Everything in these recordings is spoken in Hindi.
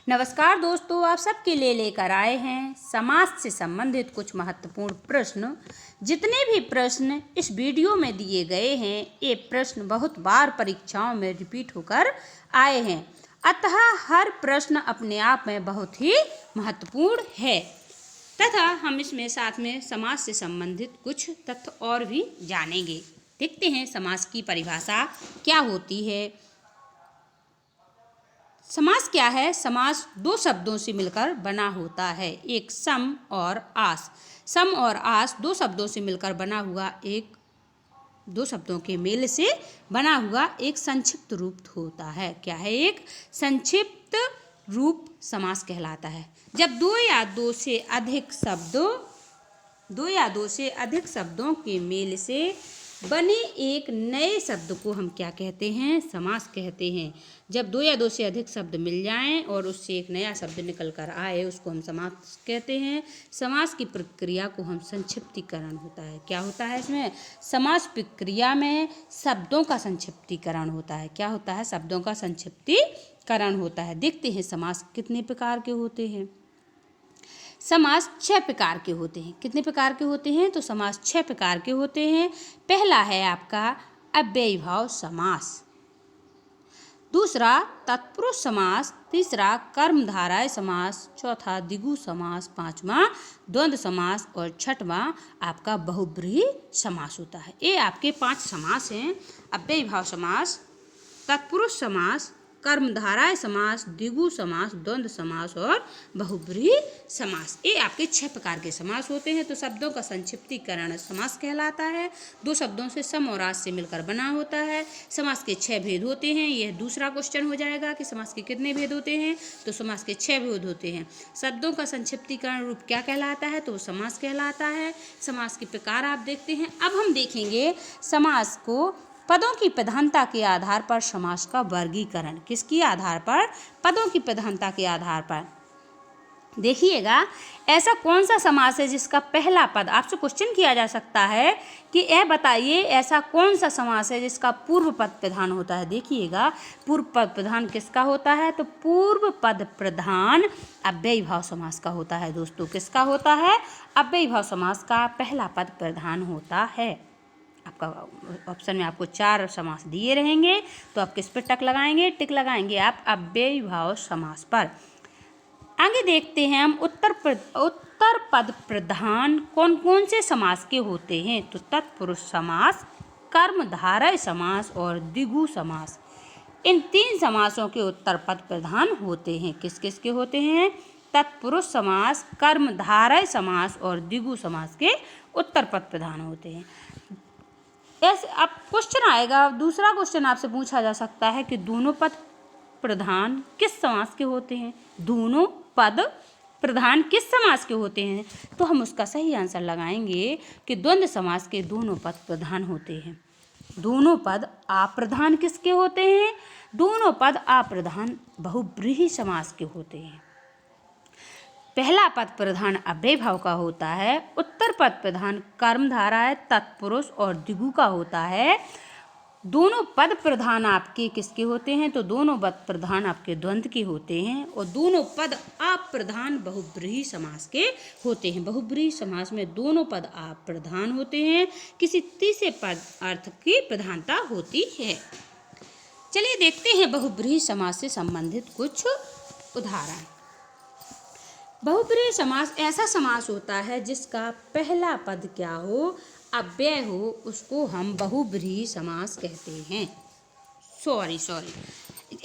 नमस्कार दोस्तों, आप सबके लिए लेकर आए हैं समाज से संबंधित कुछ महत्वपूर्ण प्रश्न। जितने भी प्रश्न इस वीडियो में दिए गए हैं, ये प्रश्न बहुत बार परीक्षाओं में रिपीट होकर आए हैं, अतः हर प्रश्न अपने आप में बहुत ही महत्वपूर्ण है तथा हम इसमें साथ में समाज से संबंधित कुछ तथ्य और भी जानेंगे। देखते हैं समाज की परिभाषा क्या होती है। समास क्या है? समास दो शब्दों से मिलकर बना होता है, एक सम और आस। सम और आस दो शब्दों से मिलकर बना हुआ दो शब्दों के मेल से बना हुआ एक संक्षिप्त रूप होता है। क्या है? एक संक्षिप्त रूप समास कहलाता है। जब दो या दो से अधिक शब्दों के मेल से बने एक नए शब्द को हम क्या कहते हैं? समास कहते हैं। जब दो या दो से अधिक शब्द मिल जाएं और उससे एक नया शब्द निकल कर आए, उसको हम समास कहते हैं। समास की प्रक्रिया को हम संक्षिप्तीकरण होता है। क्या होता है इसमें? समास प्रक्रिया में शब्दों का संक्षिप्तीकरण होता है। क्या होता है? शब्दों का संक्षिप्तीकरण होता है। देखते हैं समास कितने प्रकार के होते हैं। समास 6 प्रकार के होते हैं। कितने प्रकार के होते हैं? तो समास 6 प्रकार के होते हैं। पहला है आपका अव्ययीभाव समास, दूसरा तत्पुरुष समास, तीसरा कर्मधारय समास, चौथा द्विगु समास, पांचवा द्वंद्व समास और छठवां आपका बहुब्रीहि समास होता है। ये आपके 5 समास हैं। अव्ययीभाव समास, तत्पुरुष समास, कर्मधारय समास, द्विगु समास, द्वंद्व समास और बहुब्रीहि समास। ये आपके 6 प्रकार के समास होते हैं। तो शब्दों का संक्षिप्तीकरण समास कहलाता है। दो शब्दों से सम और आस से मिलकर बना होता है। समास के 6 भेद होते हैं। यह दूसरा क्वेश्चन हो जाएगा कि समास के कितने भेद होते हैं। तो समास के 6 भेद होते हैं। शब्दों का संक्षिप्तीकरण रूप क्या कहलाता है? तो वो समास कहलाता है। समास के प्रकार आप देखते हैं। अब हम देखेंगे समास को पदों की प्रधानता के आधार पर समास का वर्गीकरण। किसके आधार पर? पदों की प्रधानता के आधार पर। देखिएगा, ऐसा कौन सा समास है जिसका पहला पद, आपसे क्वेश्चन किया जा सकता है कि यह बताइए ऐसा कौन सा समास है जिसका पूर्व पद प्रधान होता है। देखिएगा, पूर्व पद प्रधान किसका होता है? तो पूर्व पद प्रधान अव्ययीभाव समास का होता है। दोस्तों, किसका होता है? अव्ययीभाव समास का पहला पद प्रधान होता है। आपका ऑप्शन में आपको 4 समास दिए रहेंगे, तो आप किस पर टिक लगाएंगे? टिक लगाएंगे आप अव्ययीभाव समास पर। आगे देखते हैं हम उत्तर पद प्रधान कौन कौन से समास के होते हैं। तो तत्पुरुष समास, कर्मधारय समास और द्विगु समास। इन 3 समासों के उत्तर पद प्रधान होते हैं। किस किस के होते हैं? तत्पुरुष समास, कर्मधारय समास और द्विगु समास के उत्तर पद प्रधान होते हैं। ऐसे अब क्वेश्चन आएगा, दूसरा क्वेश्चन आपसे पूछा जा सकता है कि दोनों पद प्रधान किस समास के होते हैं? दोनों पद प्रधान किस समास के होते हैं? तो हम उसका सही आंसर लगाएंगे कि द्वंद्व समास के दोनों पद प्रधान होते हैं। दोनों पद अप्रधान किसके होते हैं? दोनों पद अप्रधान बहुब्रीहि समास के होते हैं। पहला पद प्रधान अव्ययीभाव का होता है। उत्तर पद प्रधान कर्मधारय, तत्पुरुष और द्विगु का होता है। दोनों पद प्रधान आपके किसके होते हैं? तो दोनों पद प्रधान आपके द्वंद्व के होते हैं। और दोनों पद अप्रधान बहुब्रीहि समास के होते हैं। बहुब्रीहि समास में दोनों पद अप्रधान होते हैं। किसी तीसरे पद अर्थ की प्रधानता होती है। चलिए देखते हैं बहुब्रीहि समास से संबंधित कुछ उदाहरण। बहुब्रीहि समास ऐसा समास होता है जिसका पहला पद क्या हो? अव्यय हो, उसको हम बहुब्रीहि समास कहते हैं।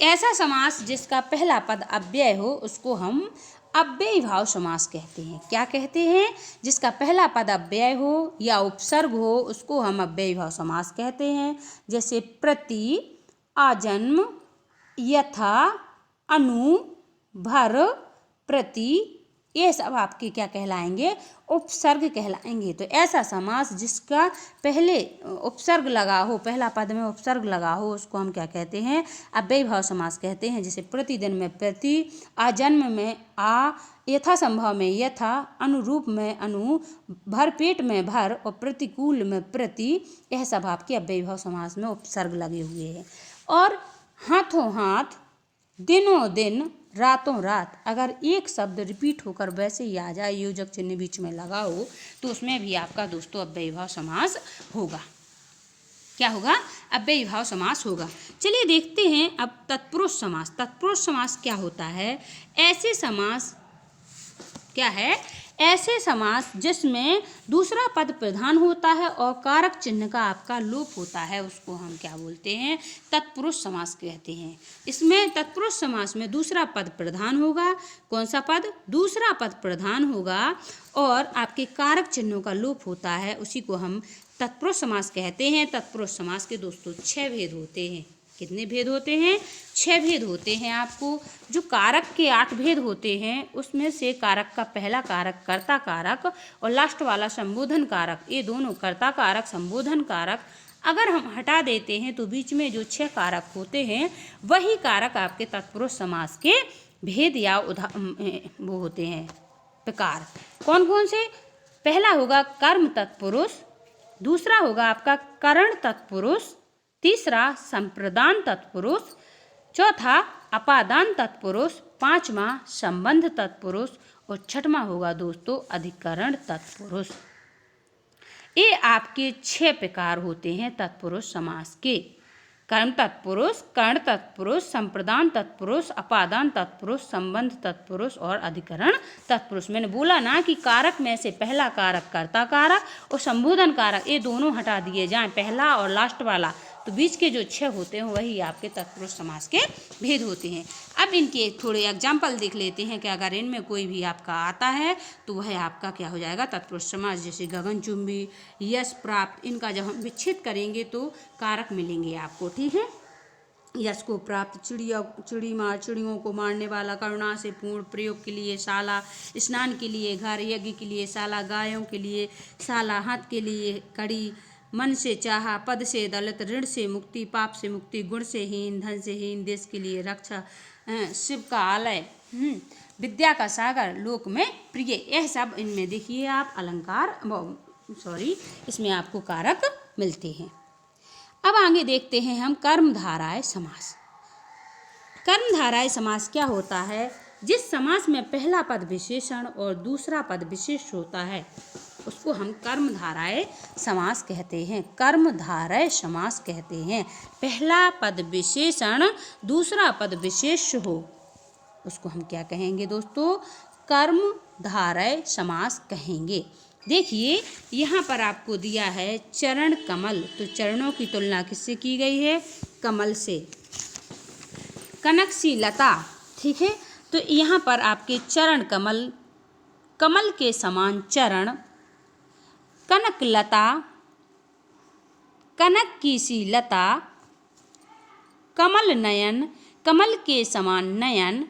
ऐसा समास जिसका पहला पद अव्यय हो, उसको हम अव्ययीभाव समास कहते हैं। क्या कहते हैं? जिसका पहला पद अव्यय हो या उपसर्ग हो, उसको हम अव्ययीभाव समास कहते हैं। जैसे प्रति, आजन्म, यथा, अनु, भर, प्रति, ये सब आपके क्या कहलाएंगे? उपसर्ग कहलाएंगे। तो ऐसा समास जिसका पहले उपसर्ग लगा हो, पहला पद में उपसर्ग लगा हो, उसको हम क्या कहते हैं? अव्ययीभाव समास कहते हैं। जैसे प्रतिदिन में प्रति, आजन्म में आ, यथासंभव में यथा, अनुरूप में अनु, भरपेट में भर और प्रतिकूल में प्रति। यह सब आपके अव्ययीभाव समास में उपसर्ग लगे हुए हैं। और हाथों हाथ, दिनों दिन, रातों रात अगर एक शब्द रिपीट होकर वैसे ही आ जाए, योजक चिन्ह बीच में लगा हो, तो उसमें भी आपका दोस्तों अव्ययीभाव समास होगा। क्या होगा? अव्ययीभाव समास होगा। चलिए देखते हैं अब तत्पुरुष समास। तत्पुरुष समास क्या होता है? ऐसे समास क्या है? ऐसे समास जिसमें दूसरा पद प्रधान होता है और कारक चिन्ह का आपका लोप होता है, उसको हम क्या बोलते हैं? तत्पुरुष समास कहते हैं। इसमें तत्पुरुष समास में दूसरा पद प्रधान होगा। कौन सा पद? दूसरा पद प्रधान होगा और आपके कारक चिन्हों का लोप होता है, उसी को हम तत्पुरुष समास कहते हैं। तत्पुरुष समास के दोस्तों 6 भेद होते हैं। कितने भेद होते हैं? 6 भेद होते हैं। आपको जो कारक के 8 भेद होते हैं, उसमें से कारक का पहला कारक कर्ता कारक और लास्ट वाला संबोधन कारक, ये दोनों कर्ता कारक संबोधन कारक अगर हम हटा देते हैं तो बीच में जो 6 कारक होते हैं वही कारक आपके तत्पुरुष समास के भेद या वो होते हैं प्रकार। कौन कौन से? पहला होगा कर्म तत्पुरुष, दूसरा होगा आपका करण तत्पुरुष, तीसरा संप्रदान तत्पुरुष, चौथा अपादान तत्पुरुष, पांचवा संबंध तत्पुरुष और छठवां होगा दोस्तों अधिकरण तत्पुरुष। ये आपके 6 प्रकार होते हैं तत्पुरुष समास के। कर्म तत्पुरुष, कर्ण तत्पुरुष, संप्रदान तत्पुरुष, अपादान तत्पुरुष, संबंध तत्पुरुष और अधिकरण तत्पुरुष। मैंने बोला ना कि कारक में से पहला कारक कर्ता कारक और संबोधन कारक, ये दोनों हटा दिए जाएं, पहला और लास्ट वाला, तो बीच के जो 6 होते हैं वही आपके तत्पुरुष समास के भेद होते हैं। अब इनके थोड़े एग्जाम्पल देख लेते हैं कि अगर इनमें कोई भी आपका आता है तो वह आपका क्या हो जाएगा? तत्पुरुष समास। जैसे गगनचुंबी, यश प्राप्त, इनका जब हम विच्छेद करेंगे तो कारक मिलेंगे आपको। ठीक है? यश को प्राप्त, चिड़ियों को मारने वाला, करुणा से पूर्ण, प्रयोग के लिए शाला, स्नान के लिए घर, यज्ञ के लिए शाला, गायों के लिए शाला, हाथ के लिए कड़ी, मन से चाहा, पद से दलित, ऋण से मुक्ति, पाप से मुक्ति, गुण से हीन, धन से हीन, देश के लिए रक्षा, शिव का आलय, विद्या का सागर, लोक में प्रिय। यह सब इनमें देखिए आप अलंकार इसमें आपको कारक मिलते हैं। अब आगे देखते हैं हम कर्मधारय समास। कर्मधारय समास क्या होता है? जिस समास में पहला पद विशेषण और दूसरा पद विशेष होता है उसको हम कर्मधारय समास कहते हैं। कर्मधारय समास कहते हैं। पहला पद विशेषण, दूसरा पद विशेष हो, उसको हम क्या कहेंगे दोस्तों? कर्मधारय समास कहेंगे। देखिए यहाँ पर आपको दिया है चरण कमल, तो चरणों की तुलना किससे की गई है? कमल से। कनक सी लता, ठीक है, तो यहाँ पर आपके चरण कमल, कमल के समान चरण, कनक लता, कनक की सी लता, कमल नयन, कमल के समान नयन,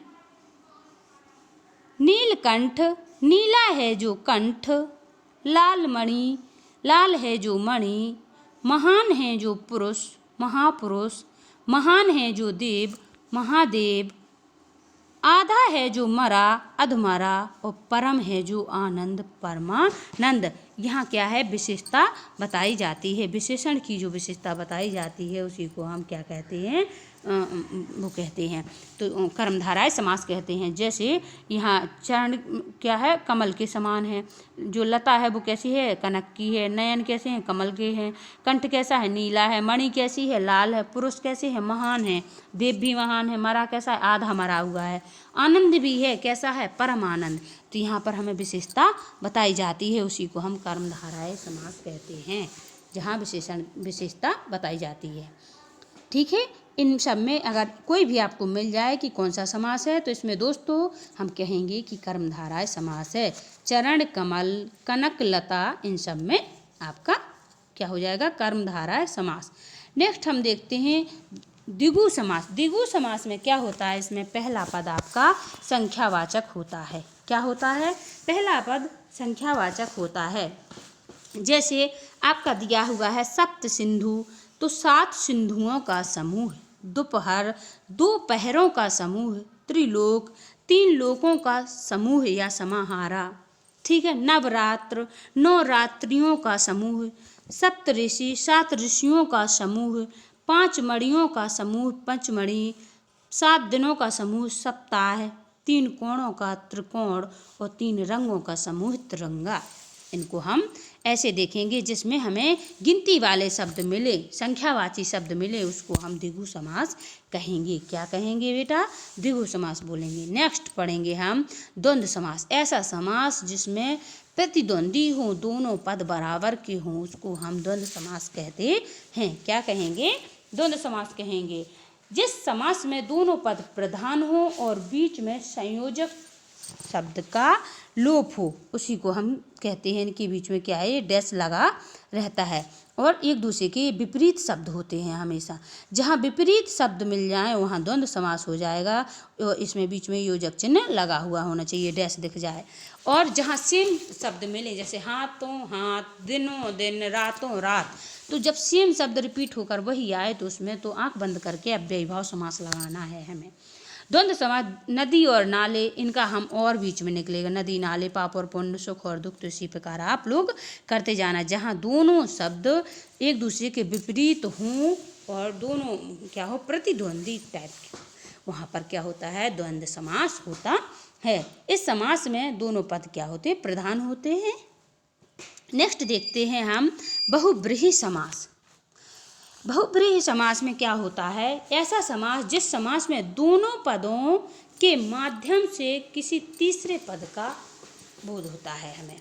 नीलकंठ, नीला है जो कंठ, लाल मणि, लाल है जो मणि, महान है जो पुरुष, महापुरुष, महान है जो देव, महादेव, आधा है जो मरा, अधमरा और परम है जो आनंद, परमानंद। यहाँ क्या है? विशेषता बताई जाती है। विशेषण की जो विशेषता बताई जाती है उसी को हम क्या कहते हैं? वो कहते हैं तो कर्मधारय समास कहते हैं। जैसे यहाँ चरण क्या है? कमल के समान है। जो लता है वो कैसी है? कनक की है। नयन कैसे हैं? कमल के हैं। कंठ कैसा है? नीला है। मणि कैसी है? लाल है। पुरुष कैसे है? महान है। देव भी महान है। मरा कैसा है? आधा मरा हुआ है। आनंद भी है। कैसा है? परम आनंद। तो यहाँ पर हमें विशेषता बताई जाती है, उसी को हम कर्मधारय समास कहते हैं, जहाँ विशेषता बताई जाती है। ठीक है? इन सब में अगर कोई भी आपको मिल जाए कि कौन सा समास है तो इसमें दोस्तों हम कहेंगे कि कर्मधारय समास है। चरण कमल, कनक लता, इन सब में आपका क्या हो जाएगा? कर्मधारय समास। नेक्स्ट हम देखते हैं द्विगु समास। द्विगु समास में क्या होता है? इसमें पहला पद आपका संख्यावाचक होता है। क्या होता है? पहला पद संख्यावाचक होता है। जैसे आपका दिया हुआ है सप्त सिंधु, तो 7 सिंधुओं का समूह, दोपहर 2 पहरों का समूह, त्रिलोक 3 लोकों का समूह या समाहारा। ठीक है? नवरात्र 9 रात्रियों का समूह, सप्तऋषि 7 ऋषियों का समूह, 5 मणियों का समूह, पंचमणि 7 दिनों का समूह सप्ताह, 3 कोणों का त्रिकोण और 3 रंगों का समूह तिरंगा। इनको हम ऐसे देखेंगे जिसमें हमें गिनती वाले शब्द मिले, संख्यावाची शब्द मिले, उसको हम द्विगु समास कहेंगे। क्या कहेंगे बेटा? द्विगु समास बोलेंगे। नेक्स्ट पढ़ेंगे हम द्वंद्व समास। ऐसा समास जिसमें प्रतिद्वंदी हो, दोनों पद बराबर के हों, उसको हम द्वंद्व समास कहते हैं। क्या कहेंगे? द्वंद्व समास कहेंगे। जिस समास में दोनों पद प्रधान हो और बीच में संयोजक शब्द का लोप हो, उसी को हम कहते हैं कि बीच में क्या है, डैश लगा रहता है और एक दूसरे के विपरीत शब्द होते हैं हमेशा। जहाँ विपरीत शब्द मिल जाए वहाँ द्वंद्व समास हो जाएगा और इसमें बीच में योजक चिन्ह लगा हुआ होना चाहिए, डैश दिख जाए। और जहाँ सेम शब्द मिले, जैसे हाथों हाथ, दिनों दिन, रातों रात, तो जब सेम शब्द रिपीट होकर वही आए तो उसमें तो आंख बंद करके अव्ययीभाव समास लगाना है हमें। द्वंद्व समास नदी और नाले, इनका हम और बीच में निकलेगा। नदी नाले, पाप और पुण्य, सुख और दुख, तो इसी प्रकार आप लोग करते जाना। जहाँ दोनों शब्द एक दूसरे के विपरीत हों और दोनों क्या हो, प्रतिद्वंदी टाइप के, वहाँ पर क्या होता है, द्वंद्व समास होता है। इस समास में दोनों पद क्या होते हैं, प्रधान होते हैं। नेक्स्ट देखते हैं हम बहुब्रीहि समास। बहुब्रीहि समास में क्या होता है? ऐसा समास जिस समास में दोनों पदों के माध्यम से किसी तीसरे पद का बोध होता है हमें,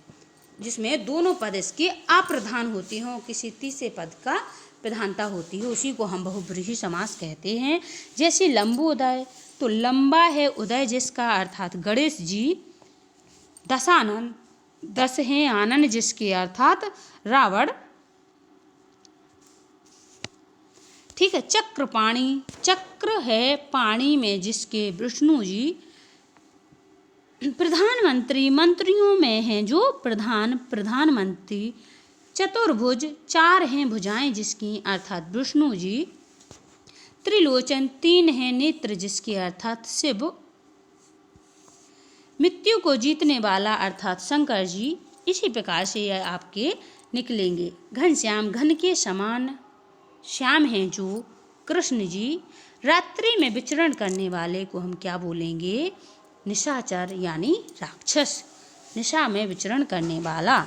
जिसमें दोनों पद इसके अप्रधान होती हों, किसी तीसरे पद का प्रधानता होती है, उसी को हम बहुब्रीहि समास कहते हैं। जैसे लंबोदय, तो लंबा है उदय जिसका, अर्थात गणेश जी। दशानन, 10 हैं आनंद जिसके, अर्थात रावण। ठीक है। चक्रपाणी, चक्र है पानी में जिसके, विष्णु जी। प्रधानमंत्री, मंत्रियों में हैं जो प्रधानमंत्री। चतुर्भुज, 4 हैं भुजाएं जिसकी, अर्थात विष्णु जी। त्रिलोचन, 3 हैं नेत्र जिसके, अर्थात शिव। मृत्यु को जीतने वाला, अर्थात शंकर जी। इसी प्रकार से यह आपके निकलेंगे। घनश्याम, घन के समान श्याम हैं जो, कृष्ण जी। रात्रि में विचरण करने वाले को हम क्या बोलेंगे, निशाचर यानी राक्षस। निशा में विचरण करने वाला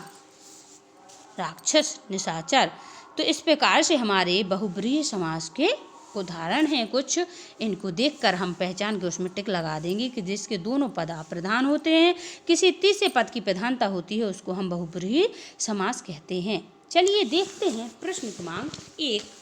राक्षस, निशाचर। तो इस प्रकार से हमारे बहुब्रीहि समास के उदाहरण हैं कुछ, इनको देखकर हम पहचान के उसमें टिक लगा देंगे कि जिसके दोनों पद अप्रधान होते हैं, किसी तीसरे पद की प्रधानता होती है, उसको हम बहुब्रीहि समास कहते हैं। चलिए देखते हैं प्रश्न क्रमांक 1।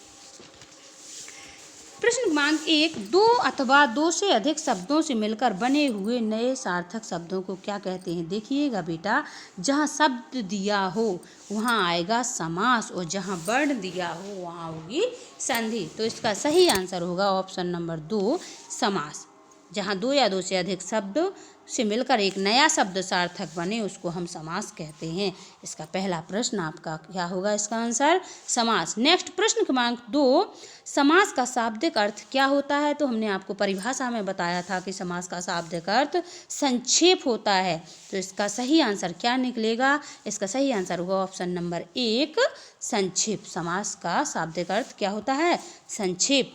प्रश्न क्रमांक 1, 2 अथवा 2 से अधिक शब्दों से मिलकर बने हुए नए सार्थक शब्दों को क्या कहते हैं? देखिएगा बेटा, जहाँ शब्द दिया हो वहाँ आएगा समास और जहाँ वर्ण दिया हो वहाँ होगी संधि। तो इसका सही आंसर होगा ऑप्शन नंबर 2, समास। जहाँ 2 या 2 से अधिक शब्द से मिलकर एक नया शब्द सार्थक बने उसको हम समास कहते हैं। इसका पहला प्रश्न आपका क्या होगा? इसका आंसर समास। नेक्स्ट प्रश्न क्रमांक 2, समास का शाब्दिक अर्थ क्या होता है? तो हमने आपको परिभाषा में बताया था कि समास का शाब्दिक अर्थ संक्षेप होता है। तो इसका सही आंसर क्या निकलेगा? इसका सही आंसर होगा ऑप्शन नंबर 1, संक्षेप। समास का शाब्दिक अर्थ क्या होता है? संक्षेप।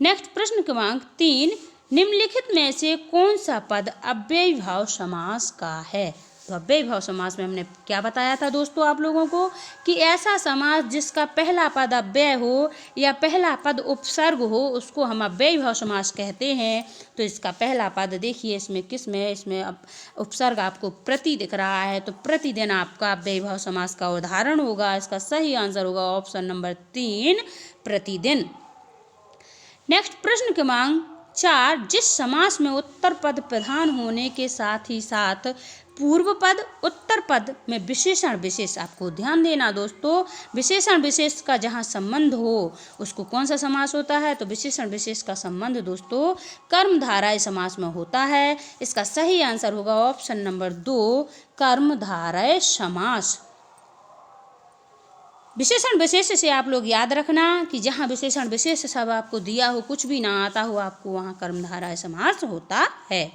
नेक्स्ट प्रश्न क्रमांक 3, निम्नलिखित में से कौन सा पद अव्ययीभाव समास का है? तो अव्ययीभाव समास में हमने क्या बताया था दोस्तों आप लोगों को कि ऐसा समास जिसका पहला पद अव्यय हो या पहला पद उपसर्ग हो उसको हम अव्ययीभाव समास कहते हैं। तो इसका पहला पद देखिए इसमें किस में, इसमें उपसर्ग आपको प्रति दिख रहा है, तो प्रतिदिन आपका अव्ययीभाव समास का उदाहरण होगा। इसका सही आंसर होगा ऑप्शन नंबर 3, प्रतिदिन। नेक्स्ट प्रश्न क्रमांक 4, जिस समास में उत्तर पद प्रधान होने के साथ ही साथ पूर्व पद उत्तर पद में विशेषण विशेष, आपको ध्यान देना दोस्तों, विशेषण विशेष का जहाँ संबंध हो उसको कौन सा समास होता है? तो विशेषण विशेष का संबंध दोस्तों कर्मधारय समास में होता है। इसका सही आंसर होगा ऑप्शन नंबर 2, कर्मधारय समास। विशेषण विशेष से आप लोग याद रखना कि जहाँ विशेषण विशेष सब आपको दिया हो, कुछ भी ना आता हो आपको, वहाँ कर्मधारय समास होता है।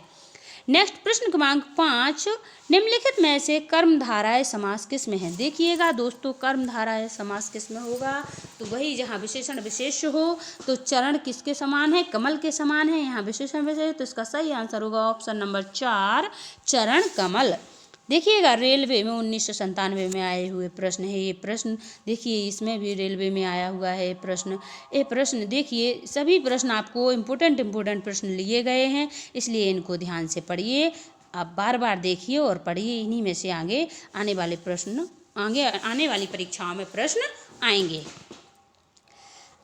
नेक्स्ट प्रश्न क्रमांक 5, निम्नलिखित में से कर्मधारय समास किस में है? देखिएगा दोस्तों, कर्मधारय समास किस में होगा? तो वही जहाँ विशेषण विशेष्य हो। तो चरण किसके समान है? कमल के समान है। यहाँ विशेषण विशेष्य, तो इसका सही आंसर होगा ऑप्शन नंबर 4, चरण कमल। देखिएगा, रेलवे में 1997 में आए हुए प्रश्न है ये प्रश्न। देखिए, इसमें भी रेलवे में आया हुआ है प्रश्न। ये प्रश्न देखिए, सभी प्रश्न आपको इम्पोर्टेंट प्रश्न लिए गए हैं, इसलिए इनको ध्यान से पढ़िए। आप बार बार देखिए और पढ़िए, इन्हीं में से आगे आने वाली परीक्षाओं में प्रश्न आएंगे।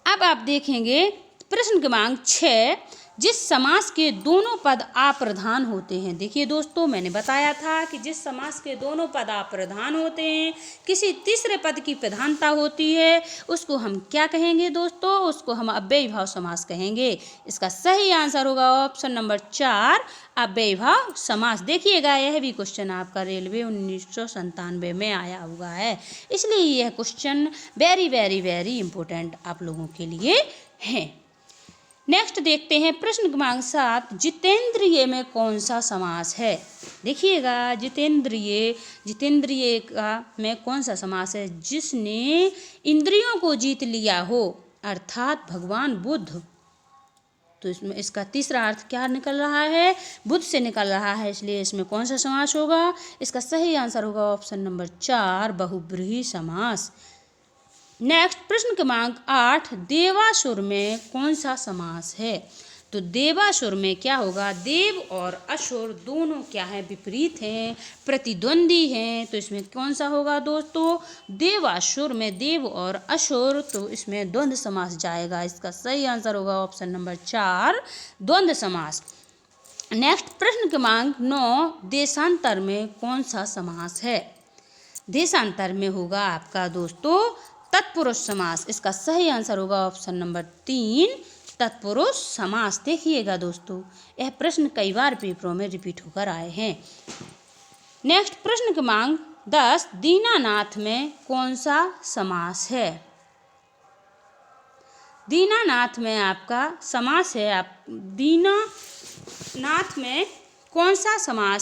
अब आप देखेंगे प्रश्न क्रमांक 6, जिस समास के दोनों पद अप्रधान होते हैं। देखिए दोस्तों, मैंने बताया था कि जिस समास के दोनों पद अप्रधान होते हैं, किसी तीसरे पद की प्रधानता होती है, उसको हम क्या कहेंगे दोस्तों? उसको हम अव्ययीभाव समास कहेंगे। इसका सही आंसर होगा ऑप्शन नंबर 4, अव्ययीभाव समास। देखिएगा, यह भी क्वेश्चन आपका रेलवे 1997 में आया हुआ है, इसलिए यह question very very very important आप लोगों के लिए है। नेक्स्ट देखते हैं प्रश्न क्रमांक 7, जितेंद्रिय में कौन सा समास है? देखिएगा, जितेंद्रिय का में कौन सा समास है? जिसने इंद्रियों को जीत लिया हो, अर्थात भगवान बुद्ध। तो इसमें इसका तीसरा अर्थ क्या निकल रहा है? बुद्ध से निकल रहा है, इसलिए इसमें कौन सा समास होगा? इसका सही आंसर होगा ऑप्शन नंबर 4, बहुब्रीहि समास। नेक्स्ट प्रश्न क्रमांक 8, देवासुर में कौन सा समास है? तो देवासुर में क्या होगा? देव और असुर दोनों क्या है? विपरीत हैं, प्रतिद्वंदी हैं। तो इसमें कौन सा होगा दोस्तों? देवासुर में देव और असुर, तो इसमें द्वंद्व समास जाएगा। इसका सही आंसर होगा ऑप्शन नंबर 4, द्वंद्व समास। नेक्स्ट प्रश्न क्रमांक 9, देशांतर में कौन सा समास है? देशांतर में होगा आपका दोस्तों तत्पुरुष समास। इसका सही आंसर होगा ऑप्शन नंबर 3, तत्पुरुष समास। देखिएगा दोस्तों, यह प्रश्न कई बार पेपरों में रिपीट होकर आए हैं। नेक्स्ट प्रश्न क्रमांक 10, दीनानाथ में कौन सा समास है? दीनानाथ में आपका समास है, दीनानाथ में कौन सा समास